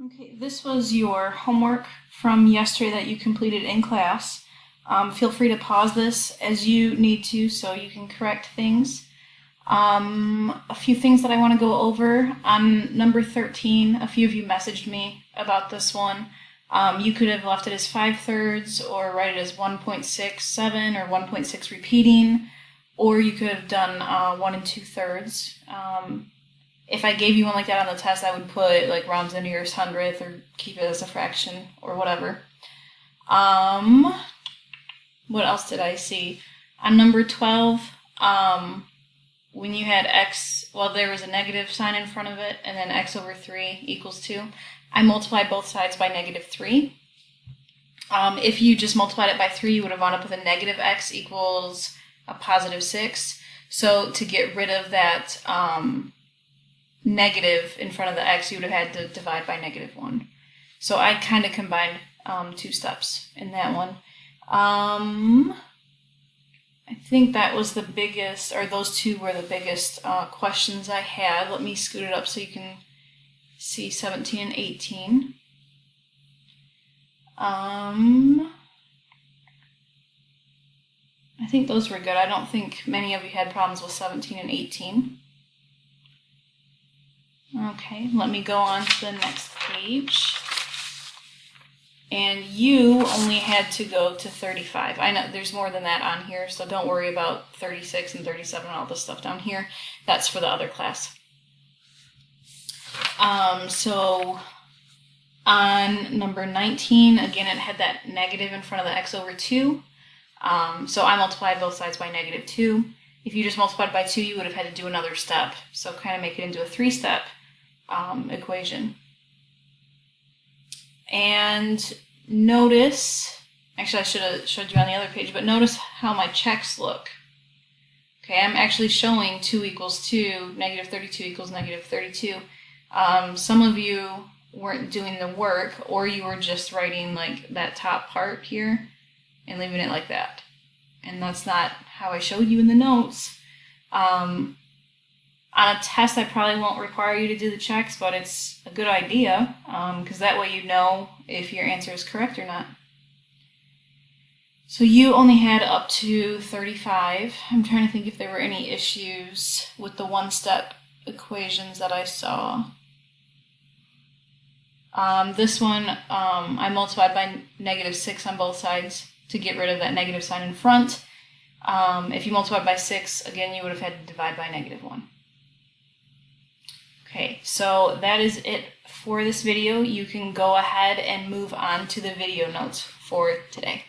Okay, this was your homework from yesterday that you completed in class. Feel free to pause this as you need to so you can correct things. A few things that I want to go over. On number 13, a few of you messaged me about this one. You could have left it as 5/3 or write it as 1.67 or 1.6 repeating, or you could have done 1 2/3. If I gave you one like that on the test, I would put like round to the nearest hundredth or keep it as a fraction or whatever. What else did I see? On number 12, when you had x, well, there was a negative sign in front of it, and then x over 3 equals 2. I multiplied both sides by -3. If you just multiplied it by 3, you would have wound up with a negative x equals a positive 6. So to get rid of that negative in front of the x, you would have had to divide by -1. So I kind of combined two steps in that one. I think that was the biggest, or those two were the biggest questions I had. Let me scoot it up so you can see 17 and 18. I think those were good. I don't think many of you had problems with 17 and 18. Okay, let me go on to the next page. And you only had to go to 35. I know there's more than that on here, so don't worry about 36 and 37 and all this stuff down here. That's for the other class. So on number 19, again, it had that negative in front of the x over 2. So I multiplied both sides by -2. If you just multiplied by 2, you would have had to do another step. So kind of make it into a 3-step equation. And notice, actually I should have showed you on the other page, but notice how my checks look. Okay, I'm actually showing 2 equals 2, -32 equals -32. Some of you weren't doing the work, or you were just writing like that top part here and leaving it like that. And that's not how I showed you in the notes. On a test, I probably won't require you to do the checks, but it's a good idea because that way you know if your answer is correct or not. So you only had up to 35. I'm trying to think if there were any issues with the one-step equations that I saw. This one, I multiplied by -6 on both sides to get rid of that negative sign in front. If you multiplied by 6, again, you would have had to divide by -1. Okay, so that is it for this video. You can go ahead and move on to the video notes for today.